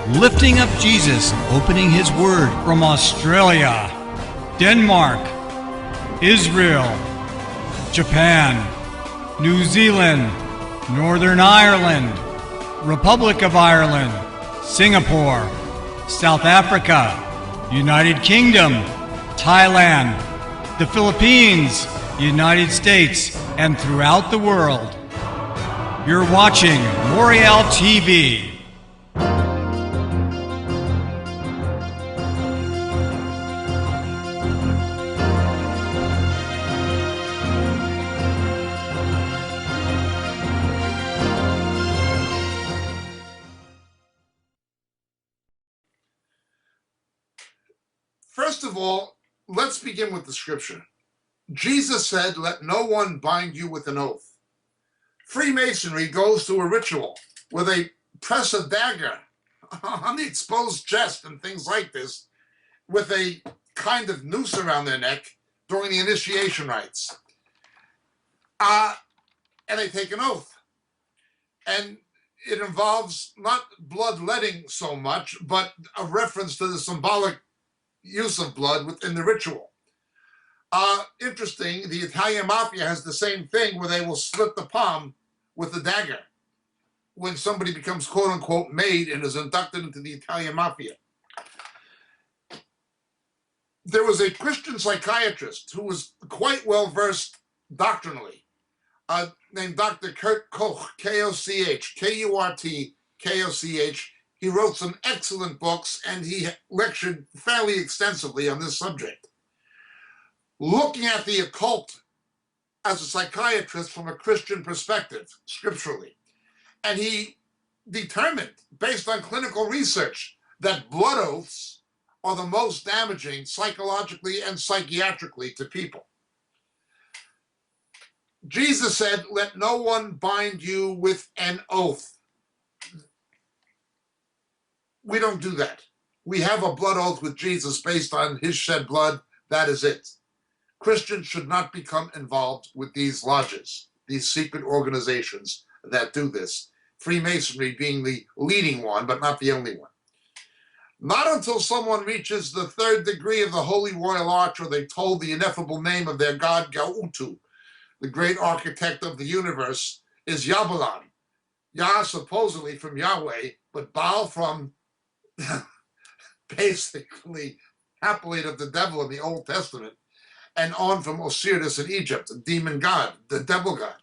lifting up Jesus, opening his word from Australia, Denmark, Israel, Japan, New Zealand, Northern Ireland, Republic of Ireland, Singapore, South Africa, United Kingdom, Thailand, the Philippines, United States, and throughout the world. You're watching Moriel TV. First of all, let's begin with the scripture. Jesus said, "Let no one bind you with an oath." Freemasonry goes to a ritual where they press a dagger on the exposed chest and things like this with a kind of noose around their neck during the initiation rites. And they take an oath. And it involves not bloodletting so much, but a reference to the symbolic use of blood within the ritual. Interesting, the Italian mafia has the same thing where they will slit the palm with a dagger when somebody becomes quote-unquote made and is inducted into the Italian mafia. There was a Christian psychiatrist who was quite well-versed doctrinally, named Dr. Kurt Koch, K-O-C-H, K-U-R-T, K-O-C-H. He wrote some excellent books, and he lectured fairly extensively on this subject, looking at the occult as a psychiatrist from a Christian perspective, scripturally. And he determined, based on clinical research, that blood oaths are the most damaging psychologically and psychiatrically to people. Jesus said, "Let no one bind you with an oath." We don't do that. We have a blood oath with Jesus based on his shed blood. That is it. Christians should not become involved with these lodges, these secret organizations that do this. Freemasonry being the leading one, but not the only one. Not until someone reaches the third degree of the Holy Royal Arch or they told the ineffable name of their god Gautu, the great architect of the universe, is Yabalan. Yah supposedly from Yahweh, but Baal from basically haploid of the devil in the Old Testament, and on from Osiris in Egypt, the demon god, the devil god.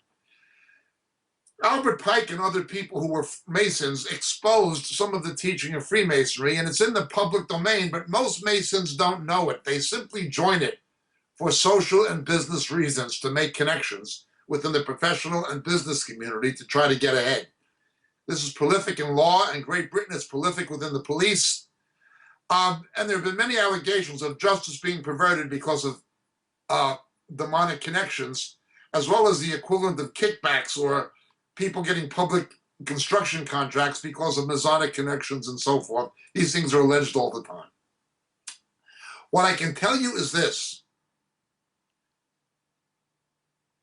Albert Pike and other people who were Masons exposed some of the teaching of Freemasonry, and it's in the public domain, but most Masons don't know it. They simply join it for social and business reasons, to make connections within the professional and business community to try to get ahead. This is prolific in law, and Great Britain is prolific within the police. And there have been many allegations of justice being perverted because of demonic connections, as well as the equivalent of kickbacks or people getting public construction contracts because of Masonic connections and so forth. These things are alleged all the time. What I can tell you is this.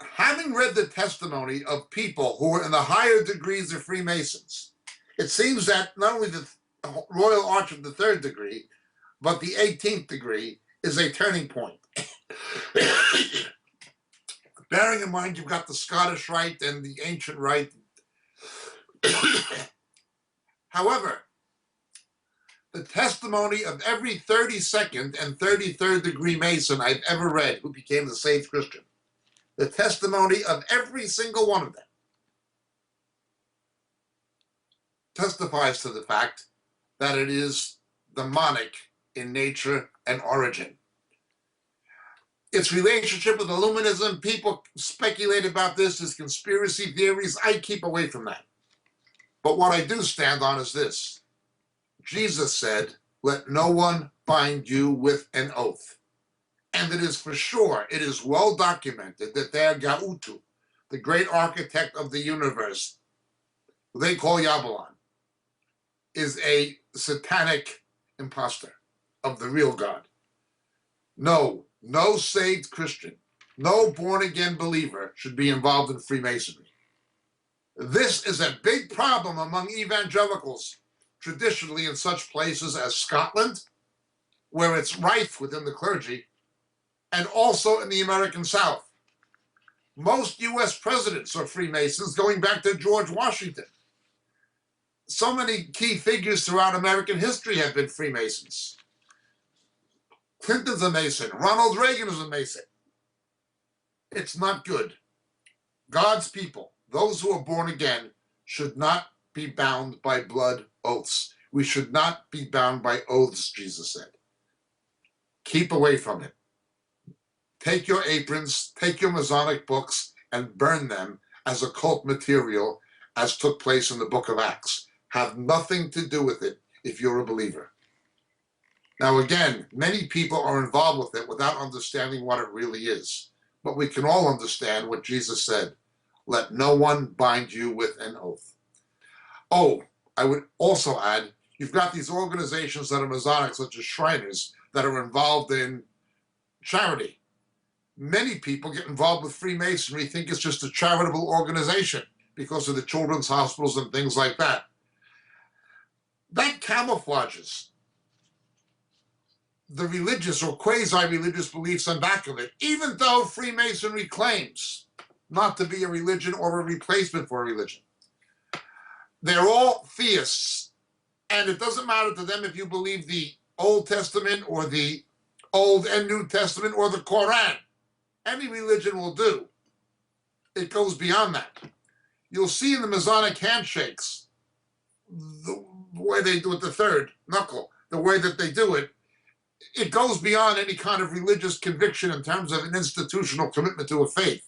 Having read the testimony of people who are in the higher degrees of Freemasons, it seems that not only the Royal Arch of the third degree, but the 18th degree is a turning point. Bearing in mind you've got the Scottish Rite and the ancient Rite. However, the testimony of every 32nd and 33rd degree Mason I've ever read who became the saved Christian, the testimony of every single one of them testifies to the fact that it is demonic in nature and origin. Its relationship with Illuminism, people speculate about this as conspiracy theories. I keep away from that. But what I do stand on is this. Jesus said, "Let no one bind you with an oath." And it is for sure, it is well documented that their Gautu, the great architect of the universe, who they call Yabalan, is a satanic imposter of the real God. No saved Christian, no born-again believer should be involved in Freemasonry. This is a big problem among evangelicals traditionally in such places as Scotland, where it's rife within the clergy, and also in the American South. Most U.S. presidents are Freemasons, going back to George Washington. So many key figures throughout American history have been Freemasons. Clinton's a Mason. Ronald Reagan is a Mason. It's not good. God's people, those who are born again, should not be bound by blood oaths. We should not be bound by oaths, Jesus said. Keep away from it. Take your aprons, take your Masonic books, and burn them as occult material, as took place in the book of Acts. Have nothing to do with it if you're a believer. Now again, many people are involved with it without understanding what it really is. But we can all understand what Jesus said. Let no one bind you with an oath. Oh, I would also add, you've got these organizations that are Masonic, such as Shriners, that are involved in charity. Many people get involved with Freemasonry, think it's just a charitable organization because of the children's hospitals and things like that. That camouflages the religious or quasi-religious beliefs on back of it, even though Freemasonry claims not to be a religion or a replacement for a religion. They're all theists, and it doesn't matter to them if you believe the Old Testament or the Old and New Testament or the Quran. Any religion will do. It goes beyond that. You'll see in the Masonic handshakes, the way they do it, the third knuckle, the way that they do it, it goes beyond any kind of religious conviction in terms of an institutional commitment to a faith.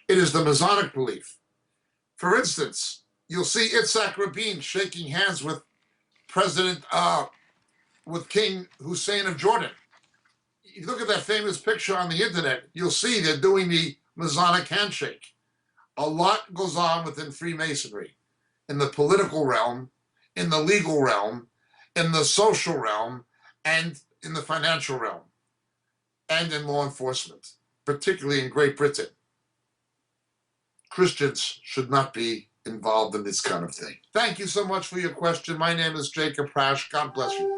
It is the Masonic belief. For instance, you'll see Itzhak Rabin shaking hands with with King Hussein of Jordan. You look at that famous picture on the internet, you'll see they're doing the Masonic handshake. A lot goes on within Freemasonry, in the political realm, in the legal realm, in the social realm, and in the financial realm, and in law enforcement, particularly in Great Britain. Christians should not be involved in this kind of thing. Thank you so much for your question. My name is Jacob Prasch. God bless you.